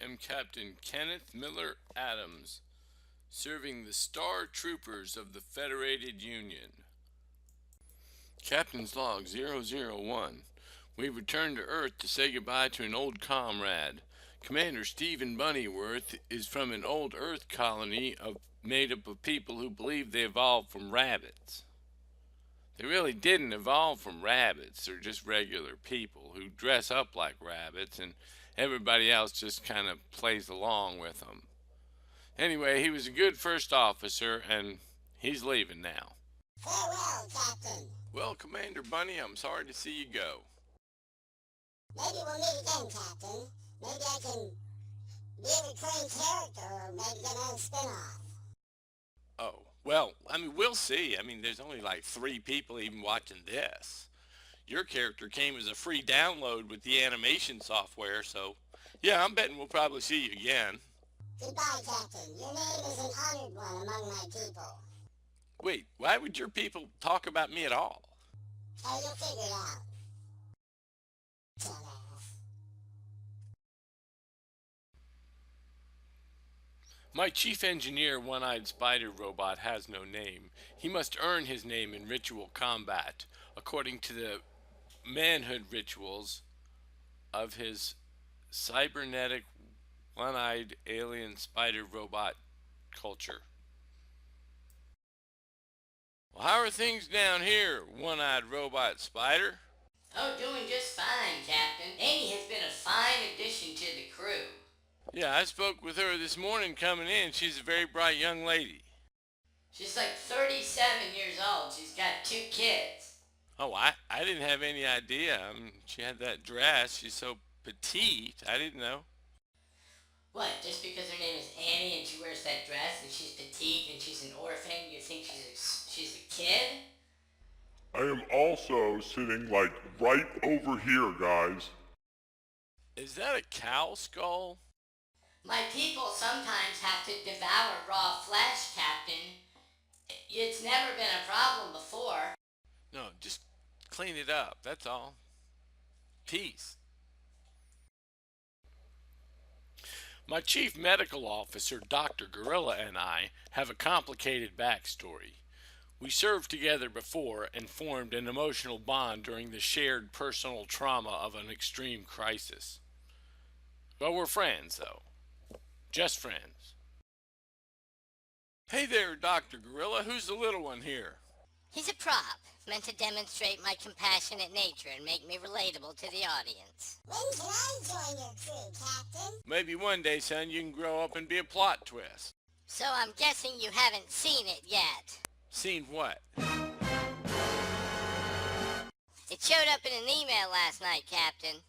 am Captain Kenneth Miller Adams, serving the StarTroopers of the Federated Union. Captain's Log 001. We returned to Earth to say goodbye to an old comrade. Commander Stephen Bunnyworth is from an old Earth colony made up of people who believe they evolved from rabbits. They really didn't evolve from rabbits. They're just regular people who dress up like rabbits, and everybody else just kind of plays along with them. Anyway, he was a good first officer, and he's leaving now. Farewell, Captain. Well, Commander Bunny, I'm sorry to see you go. Maybe we'll meet again, Captain. Maybe I can be a recurring character, or maybe get on a spin-off. Oh, well, we'll see. There's only like 3 people even watching this. Your character came as a free download with the animation software, so yeah, I'm betting we'll probably see you again. Goodbye, Captain. Your name is an honored one among my people. Wait, why would your people talk about me at all? Oh, you'll figure it out. Dumbass. My chief engineer, one-eyed spider robot, has no name. He must earn his name in ritual combat, according to the manhood rituals of his cybernetic, one-eyed alien spider robot culture. Well, how are things down here, one-eyed robot spider? Oh, doing just fine, Captain. Amy has been a fine addition to the crew. Yeah, I spoke with her this morning coming in. She's a very bright young lady. She's like 37 years old. She's got 2 kids. Oh, I didn't have any idea. She had that dress. She's so petite. I didn't know. What, just because her name is Annie and she wears that dress and she's petite and she's an orphan, you think she's a kid? I am also sitting like right over here, guys. Is that a cow skull? My people sometimes have to devour raw flesh, Captain. It's never been a problem before. No, just clean it up, that's all. Peace. My chief medical officer, Dr. Gorilla, and I have a complicated backstory. We served together before and formed an emotional bond during the shared personal trauma of an extreme crisis. Well, we're friends, though. Just friends. Hey there, Dr. Gorilla. Who's the little one here? He's a prop, meant to demonstrate my compassionate nature and make me relatable to the audience. When can I join your crew, Captain? Maybe one day, son, you can grow up and be a plot twist. So I'm guessing you haven't seen it yet. Seen what? It showed up in an email last night, Captain.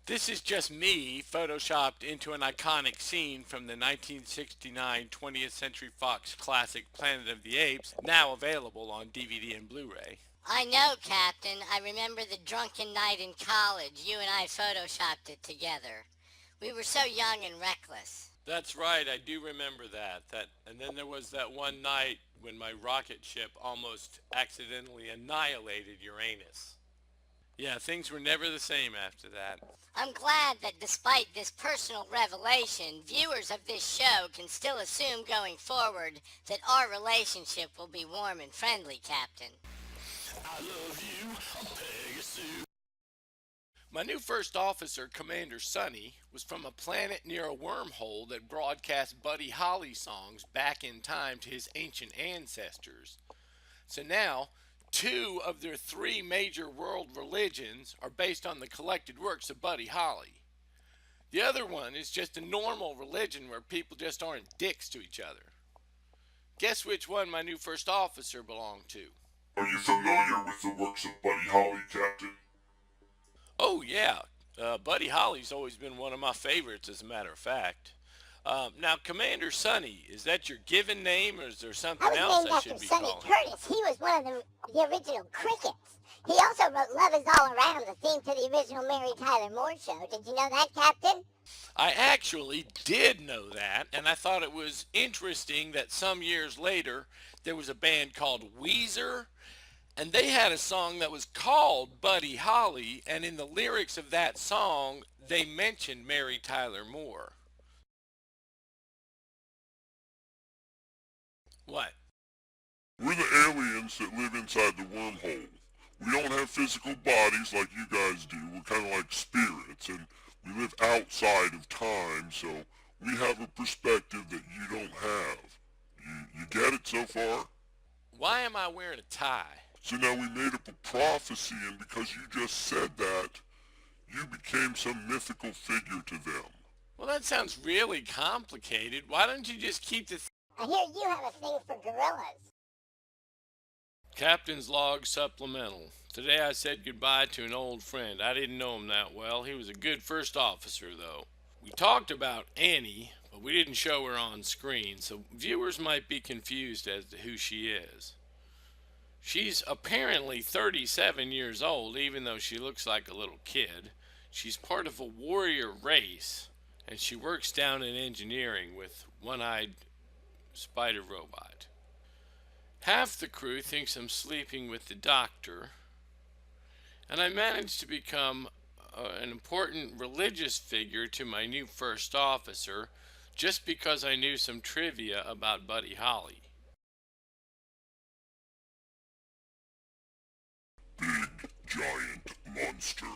This is just me photoshopped into an iconic scene from the 1969 20th Century Fox classic Planet of the Apes, now available on DVD and Blu-ray. I know, Captain. I remember the drunken night in college. You and I photoshopped it together. We were so young and reckless. That's right, I do remember that. And then there was that one night when my rocket ship almost accidentally annihilated Uranus. Yeah, things were never the same after that. I'm glad that despite this personal revelation, viewers of this show can still assume going forward that our relationship will be warm and friendly, Captain. I love you, Pegasus. My new first officer, Commander Sonny, was from a planet near a wormhole that broadcast Buddy Holly songs back in time to his ancient ancestors. So now, 2 of their 3 major world religions are based on the collected works of Buddy Holly. The other one is just a normal religion where people just aren't dicks to each other. Guess which one my new first officer belonged to? Are you familiar with the works of Buddy Holly, Captain? Oh yeah, Buddy Holly's always been one of my favorites, as a matter of fact. Now, Commander Sonny, is that your given name, or is there something else I should be calling? I was named after Sonny Curtis. He was one of the original Crickets. He also wrote Love Is All Around, the theme to the original Mary Tyler Moore Show. Did you know that, Captain? I actually did know that, and I thought it was interesting that some years later there was a band called Weezer, and they had a song that was called Buddy Holly, and in the lyrics of that song they mentioned Mary Tyler Moore. What? We're the aliens that live inside the wormhole. We don't have physical bodies like you guys do. We're kind of like spirits, and we live outside of time, so we have a perspective that you don't have. You get it so far? Why am I wearing a tie? So now we made up a prophecy, and because you just said that, you became some mythical figure to them. Well, that sounds really complicated. Why don't you just keep the I hear you have a thing for gorillas. Captain's Log Supplemental. Today I said goodbye to an old friend. I didn't know him that well. He was a good first officer, though. We talked about Annie, but we didn't show her on screen, so viewers might be confused as to who she is. She's apparently 37 years old, even though she looks like a little kid. She's part of a warrior race, and she works down in engineering with one-eyed spider robot. Half the crew thinks I'm sleeping with the doctor, and I managed to become an important religious figure to my new first officer just because I knew some trivia about Buddy Holly. Big, giant monster.